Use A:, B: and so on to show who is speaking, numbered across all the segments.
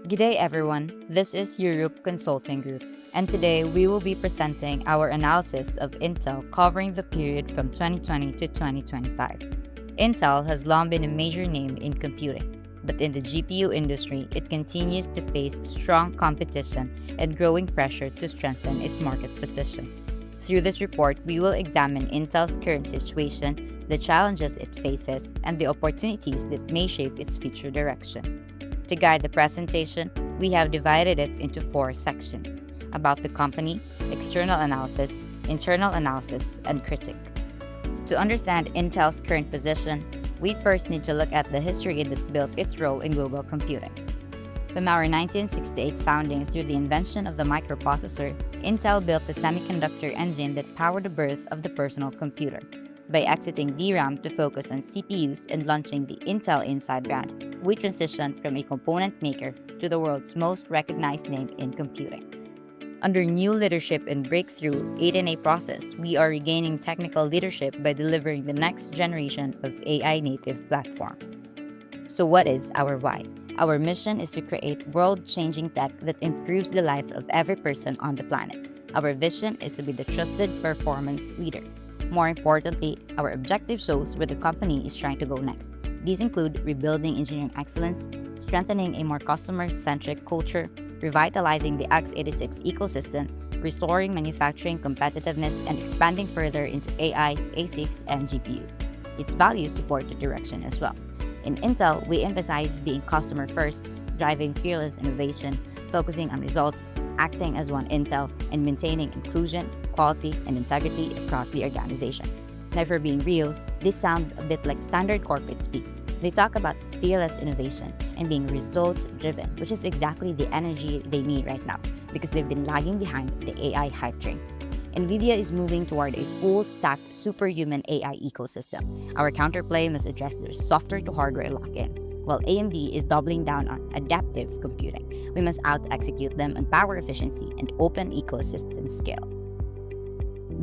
A: G'day everyone, this is Europe Consulting Group, and today we will be presenting our analysis of Intel covering the period from 2020 to 2025. Intel has long been a major name in computing, but in the GPU industry, it continues to face strong competition and growing pressure to strengthen its market position. Through this report, we will examine Intel's current situation, the challenges it faces, and the opportunities that may shape its future direction. To guide the presentation, we have divided it into 4 sections: about the company, external analysis, internal analysis, and critic. To understand Intel's current position, we first need to look at the history that built its role in global computing. From our 1968 founding through the invention of the microprocessor, Intel built the semiconductor engine that powered the birth of the personal computer. By exiting DRAM to focus on CPUs and launching the Intel Inside brand, we transitioned from a component maker to the world's most recognized name in computing. Under new leadership and breakthrough 8-NA process, we are regaining technical leadership by delivering the next generation of AI-native platforms. So what is our why? Our mission is to create world-changing tech that improves the life of every person on the planet. Our vision is to be the trusted performance leader. More importantly, our objective shows where the company is trying to go next. These include rebuilding engineering excellence, strengthening a more customer-centric culture, revitalizing the x86 ecosystem, restoring manufacturing competitiveness, and expanding further into AI, ASICs, and GPU. Its values support the direction as well. In Intel, we emphasize being customer-first, driving fearless innovation, focusing on results, acting as one Intel, and maintaining inclusion, quality, and integrity across the organization. Now, for being real, these sound a bit like standard corporate speak. They talk about fearless innovation and being results-driven, which is exactly the energy they need right now because they've been lagging behind the AI hype train. Nvidia is moving toward a full-stack superhuman AI ecosystem. Our counterplay must address their software-to-hardware lock-in, while AMD is doubling down on adaptive computing. We must out-execute them on power efficiency and open ecosystem scale.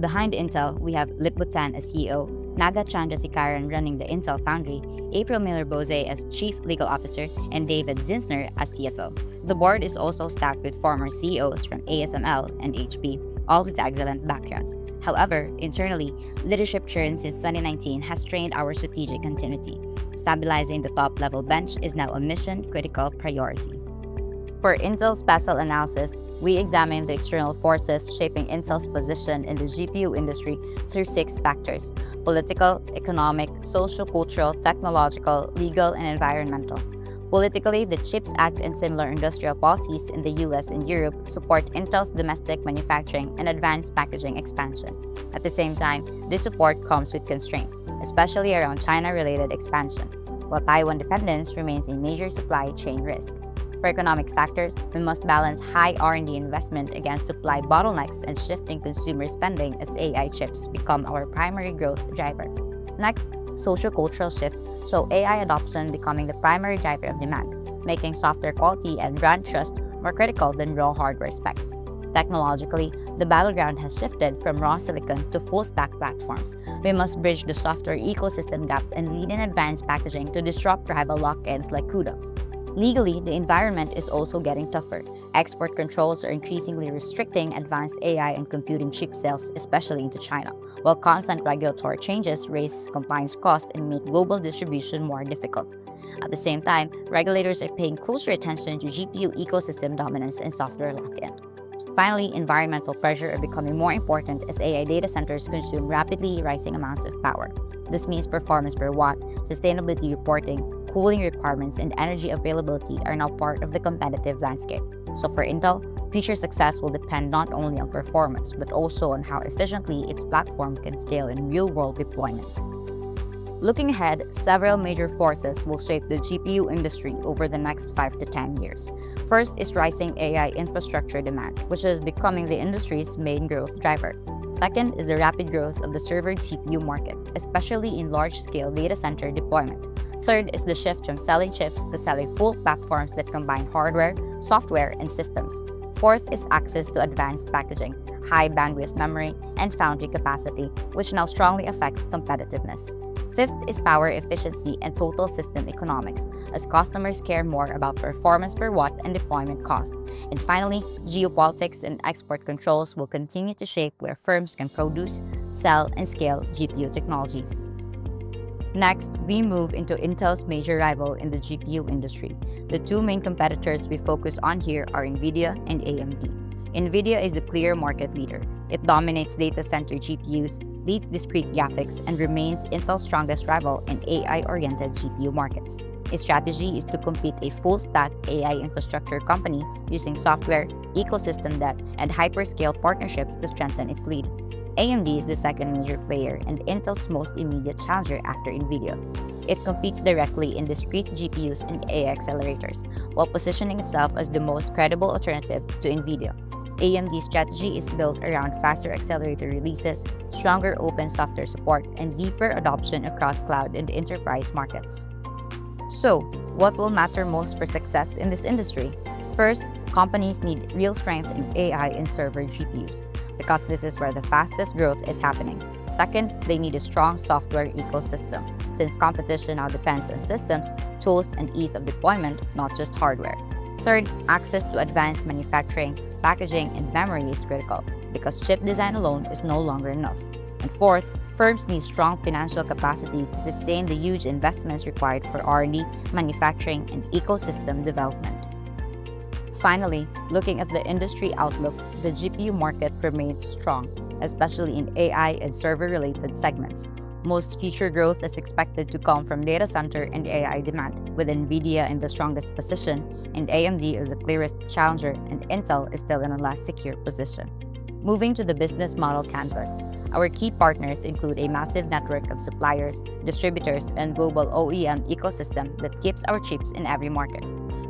A: Behind Intel, we have Lip Bhutan as CEO, Naga Chandrasekaran running the Intel Foundry, April Miller-Bose as Chief Legal Officer, and David Zinsner as CFO. The board is also stacked with former CEOs from ASML and HP, all with excellent backgrounds. However, internally, leadership churn since 2019 has strained our strategic continuity. Stabilizing the top-level bench is now a mission-critical priority. For Intel's PESTLE Analysis, we examine the external forces shaping Intel's position in the GPU industry through 6 factors: political, economic, social-cultural, technological, legal, and environmental. Politically, the CHIPS Act and similar industrial policies in the US and Europe support Intel's domestic manufacturing and advanced packaging expansion. At the same time, this support comes with constraints, especially around China-related expansion, while Taiwan dependence remains a major supply chain risk. For economic factors, we must balance high R&D investment against supply bottlenecks and shifting consumer spending as AI chips become our primary growth driver. Next, socio-cultural shift show AI adoption becoming the primary driver of demand, making software quality and brand trust more critical than raw hardware specs. Technologically, the battleground has shifted from raw silicon to full-stack platforms. We must bridge the software ecosystem gap and lead in advanced packaging to disrupt rival lock-ins like CUDA. Legally, the environment is also getting tougher. Export controls are increasingly restricting advanced AI and computing chip sales, especially into China, while constant regulatory changes raise compliance costs and make global distribution more difficult. At the same time, regulators are paying closer attention to GPU ecosystem dominance and software lock-in. Finally, environmental pressure are becoming more important as AI data centers consume rapidly rising amounts of power. This means performance per watt, sustainability reporting, cooling requirements, and energy availability are now part of the competitive landscape. So for Intel, future success will depend not only on performance, but also on how efficiently its platform can scale in real-world deployment. Looking ahead, several major forces will shape the GPU industry over the next 5 to 10 years. First is rising AI infrastructure demand, which is becoming the industry's main growth driver. Second is the rapid growth of the server GPU market, especially in large-scale data center deployment. Third is the shift from selling chips to selling full platforms that combine hardware, software, and systems. Fourth is access to advanced packaging, high bandwidth memory, and foundry capacity, which now strongly affects competitiveness. Fifth is power efficiency and total system economics, as customers care more about performance per watt and deployment cost. And finally, geopolitics and export controls will continue to shape where firms can produce, sell, and scale GPU technologies. Next, we move into Intel's major rival in the GPU industry. The two main competitors we focus on here are Nvidia and AMD. Nvidia is the clear market leader. It dominates data center GPUs, leads discrete graphics, and remains Intel's strongest rival in AI-oriented GPU markets. Its strategy is to compete a full-stack AI infrastructure company using software, ecosystem debt, and hyperscale partnerships to strengthen its lead. AMD is the second major player and Intel's most immediate challenger after Nvidia. It competes directly in discrete GPUs and AI accelerators, while positioning itself as the most credible alternative to Nvidia. AMD's strategy is built around faster accelerator releases, stronger open software support, and deeper adoption across cloud and enterprise markets. So, what will matter most for success in this industry? First, companies need real strength in AI and server GPUs, because this is where the fastest growth is happening. Second, they need a strong software ecosystem, since competition now depends on systems, tools, and ease of deployment, not just hardware. Third, access to advanced manufacturing, packaging, and memory is critical, because chip design alone is no longer enough. And fourth, firms need strong financial capacity to sustain the huge investments required for R&D, manufacturing, and ecosystem development. Finally, looking at the industry outlook, the GPU market remains strong, especially in AI and server-related segments. Most future growth is expected to come from data center and AI demand, with Nvidia in the strongest position, and AMD as the clearest challenger, and Intel is still in a less secure position. Moving to the business model canvas, our key partners include a massive network of suppliers, distributors, and global OEM ecosystem that keeps our chips in every market.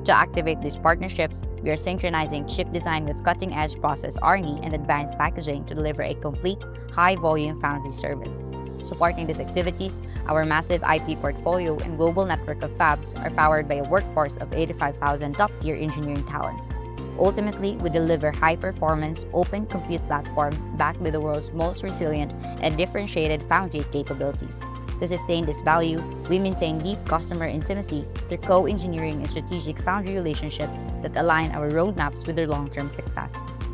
A: To activate these partnerships, we are synchronizing chip design with cutting-edge process R&D and advanced packaging to deliver a complete, high-volume foundry service. Supporting these activities, our massive IP portfolio and global network of fabs are powered by a workforce of 85,000 top-tier engineering talents. Ultimately, we deliver high-performance, open compute platforms backed by the world's most resilient and differentiated foundry capabilities. To sustain this value, we maintain deep customer intimacy through co-engineering and strategic foundry relationships that align our roadmaps with their long-term success.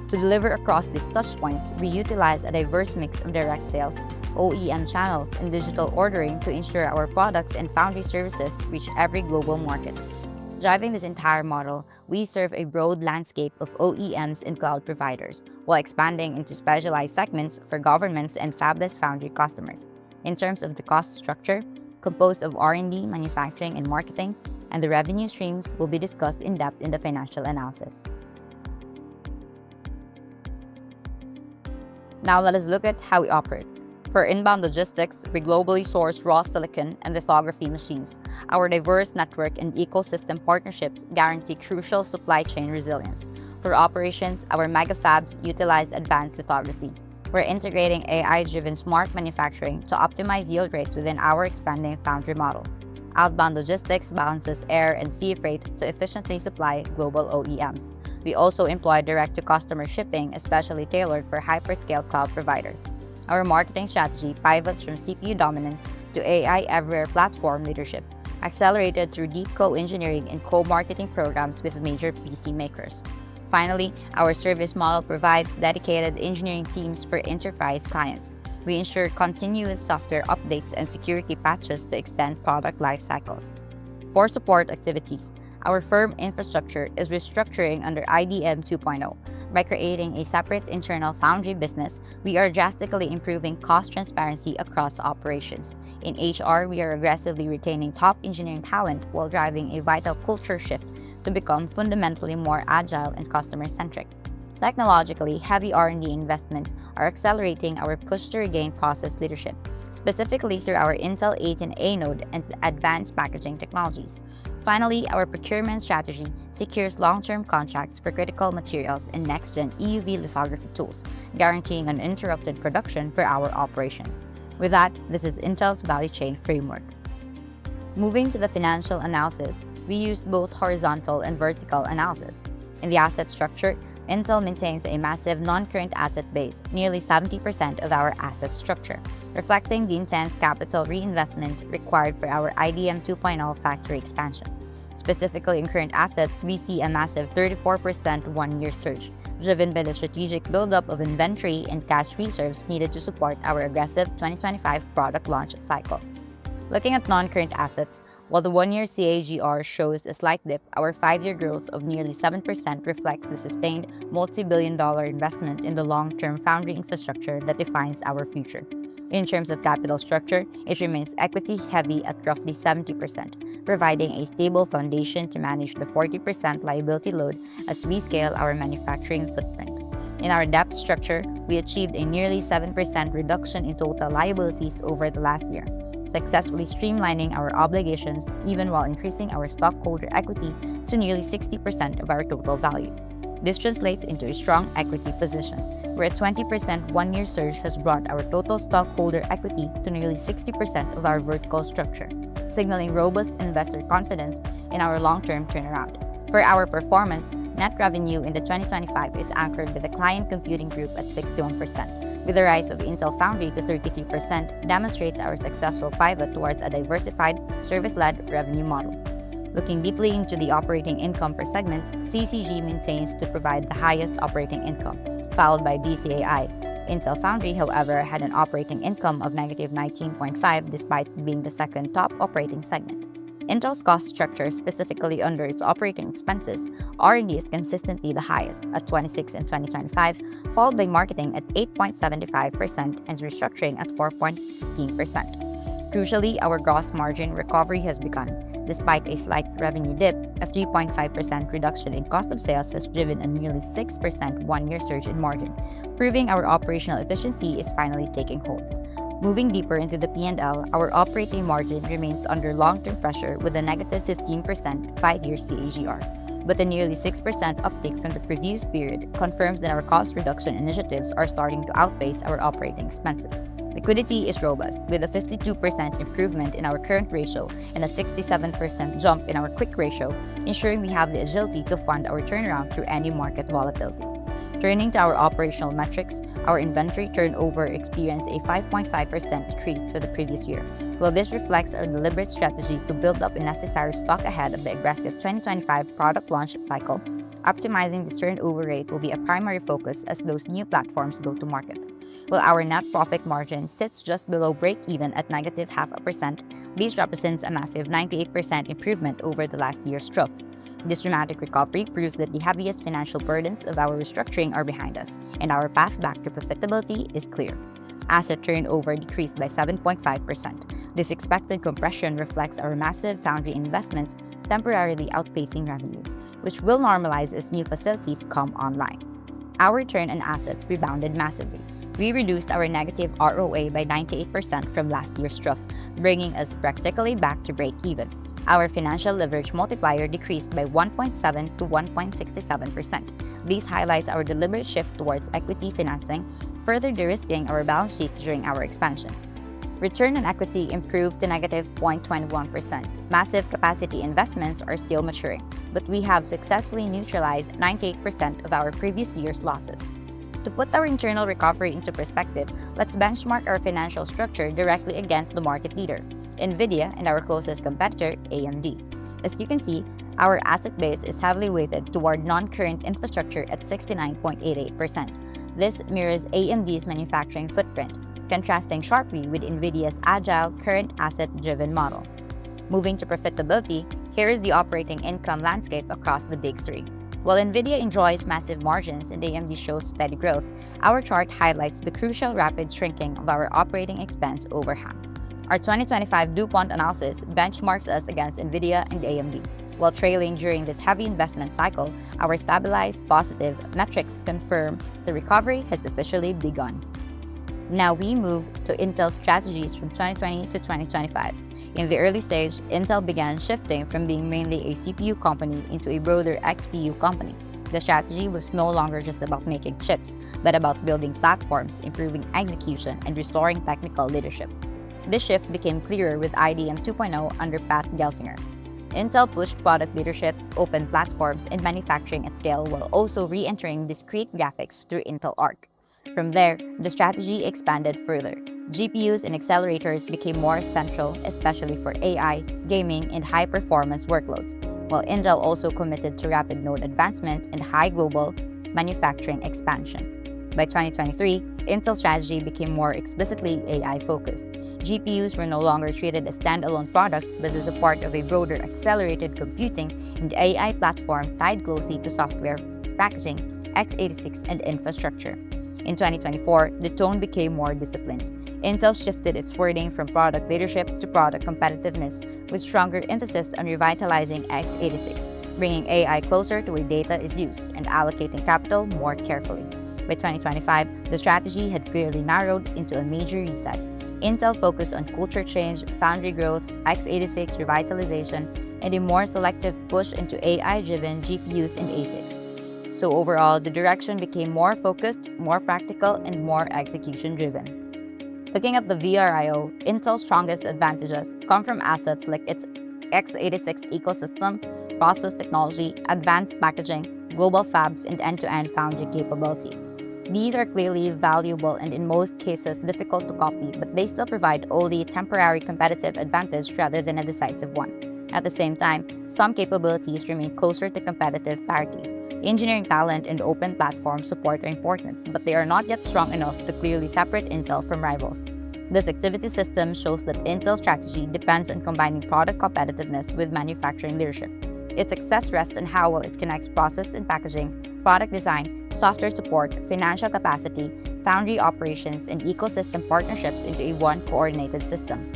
A: To deliver across these touchpoints, we utilize a diverse mix of direct sales, OEM channels, and digital ordering to ensure our products and foundry services reach every global market. Driving this entire model, we serve a broad landscape of OEMs and cloud providers, while expanding into specialized segments for governments and fabless foundry customers. In terms of the cost structure, composed of R&D, manufacturing, and marketing, and the revenue streams will be discussed in depth in the financial analysis. Now let us look at how we operate. For inbound logistics, we globally source raw silicon and lithography machines. Our diverse network and ecosystem partnerships guarantee crucial supply chain resilience. For operations, our mega fabs utilize advanced lithography. We're integrating AI-driven smart manufacturing to optimize yield rates within our expanding foundry model. Outbound logistics balances air and sea freight to efficiently supply global OEMs. We also employ direct-to-customer shipping, especially tailored for hyperscale cloud providers. Our marketing strategy pivots from CPU dominance to AI everywhere platform leadership, accelerated through deep co-engineering and co-marketing programs with major PC makers. Finally, our service model provides dedicated engineering teams for enterprise clients. We ensure continuous software updates and security patches to extend product life cycles. For support activities, our firm infrastructure is restructuring under IDM 2.0. By creating a separate internal foundry business, we are drastically improving cost transparency across operations. In HR, we are aggressively retaining top engineering talent while driving a vital culture shift to become fundamentally more agile and customer-centric. Technologically, heavy R&D investments are accelerating our push to regain process leadership, specifically through our Intel 18A node and advanced packaging technologies. Finally, our procurement strategy secures long-term contracts for critical materials and next-gen EUV lithography tools, guaranteeing uninterrupted production for our operations. With that, this is Intel's value chain framework. Moving to the financial analysis, we used both horizontal and vertical analysis. In the asset structure, Intel maintains a massive non-current asset base, nearly 70% of our asset structure, reflecting the intense capital reinvestment required for our IDM 2.0 factory expansion. Specifically in current assets, we see a massive 34% one-year surge, driven by the strategic buildup of inventory and cash reserves needed to support our aggressive 2025 product launch cycle. Looking at non-current assets, while the one-year CAGR shows a slight dip, our 5-year growth of nearly 7% reflects the sustained multi-billion-dollar investment in the long-term foundry infrastructure that defines our future. In terms of capital structure, it remains equity-heavy at roughly 70%, providing a stable foundation to manage the 40% liability load as we scale our manufacturing footprint. In our debt structure, we achieved a nearly 7% reduction in total liabilities over the last year, successfully streamlining our obligations even while increasing our stockholder equity to nearly 60% of our total value. This translates into a strong equity position, where a 20% one-year surge has brought our total stockholder equity to nearly 60% of our vertical structure, signaling robust investor confidence in our long-term turnaround. For our performance, net revenue in the 2025 is anchored by the client computing group at 61%. With the rise of Intel Foundry to 33%, demonstrates our successful pivot towards a diversified, service-led revenue model. Looking deeply into the operating income per segment, CCG maintains to provide the highest operating income, followed by DCAI. Intel Foundry, however, had an operating income of -19.5 despite being the second top operating segment. Intel's cost structure, specifically under its operating expenses, R&D is consistently the highest at 26% in 2025, followed by marketing at 8.75% and restructuring at 4.15%. Crucially, our gross margin recovery has begun. Despite a slight revenue dip, a 3.5% reduction in cost of sales has driven a nearly 6% one-year surge in margin, proving our operational efficiency is finally taking hold. Moving deeper into the P&L, our operating margin remains under long-term pressure with a negative 15% 5-year CAGR. But the nearly 6% uptick from the previous period confirms that our cost reduction initiatives are starting to outpace our operating expenses. Liquidity is robust, with a 52% improvement in our current ratio and a 67% jump in our quick ratio, ensuring we have the agility to fund our turnaround through any market volatility. Turning to our operational metrics, our inventory turnover experienced a 5.5% decrease for the previous year. While this reflects our deliberate strategy to build up a necessary stock ahead of the aggressive 2025 product launch cycle, optimizing this turnover rate will be a primary focus as those new platforms go to market. While our net profit margin sits just below break-even at negative 0.5%, this represents a massive 98% improvement over the last year's trough. This dramatic recovery proves that the heaviest financial burdens of our restructuring are behind us, and our path back to profitability is clear. Asset turnover decreased by 7.5%. This expected compression reflects our massive foundry investments temporarily outpacing revenue, which will normalize as new facilities come online. Our return on assets rebounded massively. We reduced our negative ROA by 98% from last year's trough, bringing us practically back to break-even. Our financial leverage multiplier decreased by 1.7 to 1.67%. This highlights our deliberate shift towards equity financing, further de-risking our balance sheet during our expansion. Return on equity improved to negative 0.21%. Massive capacity investments are still maturing, but we have successfully neutralized 98% of our previous year's losses. To put our internal recovery into perspective, let's benchmark our financial structure directly against the market leader, Nvidia, and our closest competitor, AMD. As you can see, our asset base is heavily weighted toward non-current infrastructure at 69.88%. This mirrors AMD's manufacturing footprint, contrasting sharply with Nvidia's agile, current asset-driven model. Moving to profitability, here is the operating income landscape across the big three. While Nvidia enjoys massive margins and AMD shows steady growth, our chart highlights the crucial rapid shrinking of our operating expense overhang. Our 2025 DuPont analysis benchmarks us against Nvidia and AMD. While trailing during this heavy investment cycle, our stabilized positive metrics confirm the recovery has officially begun. Now we move to Intel's strategies from 2020 to 2025. In the early stage, Intel began shifting from being mainly a CPU company into a broader XPU company. The strategy was no longer just about making chips, but about building platforms, improving execution, and restoring technical leadership. This shift became clearer with IDM 2.0 under Pat Gelsinger. Intel pushed product leadership, open platforms, and manufacturing at scale while also re-entering discrete graphics through Intel Arc. From there, the strategy expanded further. GPUs and accelerators became more central, especially for AI, gaming, and high-performance workloads, while Intel also committed to rapid node advancement and high global manufacturing expansion. By 2023, Intel's strategy became more explicitly AI-focused. GPUs were no longer treated as standalone products but as a part of a broader accelerated computing and AI platform tied closely to software, packaging, x86, and infrastructure. In 2024, the tone became more disciplined. Intel shifted its wording from product leadership to product competitiveness, with stronger emphasis on revitalizing x86, bringing AI closer to where data is used, and allocating capital more carefully. By 2025, the strategy had clearly narrowed into a major reset. Intel focused on culture change, foundry growth, x86 revitalization, and a more selective push into AI-driven GPUs and ASICs. So overall, the direction became more focused, more practical, and more execution-driven. Looking at the VRIO, Intel's strongest advantages come from assets like its x86 ecosystem, process technology, advanced packaging, global fabs, and end-to-end foundry capability. These are clearly valuable and in most cases difficult to copy, but they still provide only a temporary competitive advantage rather than a decisive one. At the same time, some capabilities remain closer to competitive parity. Engineering talent and open platform support are important, but they are not yet strong enough to clearly separate Intel from rivals. This activity system shows that Intel's strategy depends on combining product competitiveness with manufacturing leadership. Its success rests on how well it connects process and packaging, product design, software support, financial capacity, foundry operations, and ecosystem partnerships into a one coordinated system.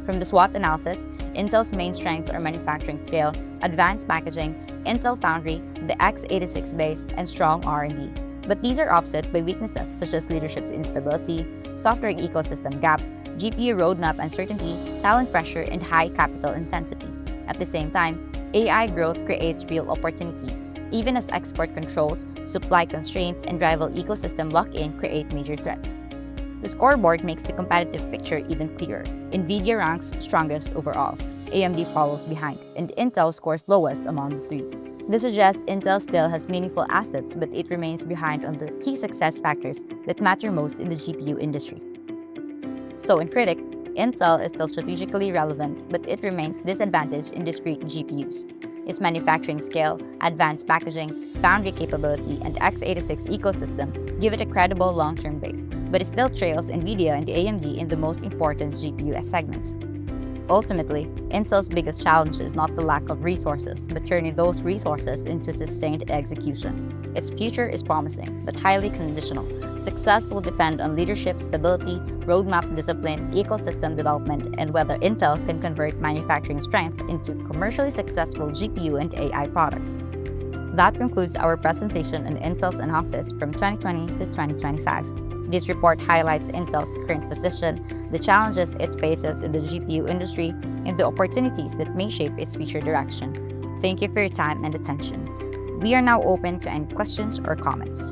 A: From the SWOT analysis, Intel's main strengths are manufacturing scale, advanced packaging, Intel Foundry, the x86 base, and strong R&D. But these are offset by weaknesses such as leadership's instability, software ecosystem gaps, GPU roadmap uncertainty, talent pressure, and high capital intensity. At the same time, AI growth creates real opportunity. Even as export controls, supply constraints, and rival ecosystem lock-in create major threats. The scoreboard makes the competitive picture even clearer. Nvidia ranks strongest overall, AMD follows behind, and Intel scores lowest among the three. This suggests Intel still has meaningful assets, but it remains behind on the key success factors that matter most in the GPU industry. So in critic, Intel is still strategically relevant, but it remains disadvantaged in discrete GPUs. Its manufacturing scale, advanced packaging, foundry capability, and x86 ecosystem give it a credible long-term base, but it still trails Nvidia and AMD in the most important GPU segments. Ultimately, Intel's biggest challenge is not the lack of resources, but turning those resources into sustained execution. Its future is promising, but highly conditional. Success will depend on leadership stability, roadmap discipline, ecosystem development, and whether Intel can convert manufacturing strength into commercially successful GPU and AI products. That concludes our presentation on Intel's analysis from 2020 to 2025. This report highlights Intel's current position, the challenges it faces in the GPU industry, and the opportunities that may shape its future direction. Thank you for your time and attention. We are now open to any questions or comments.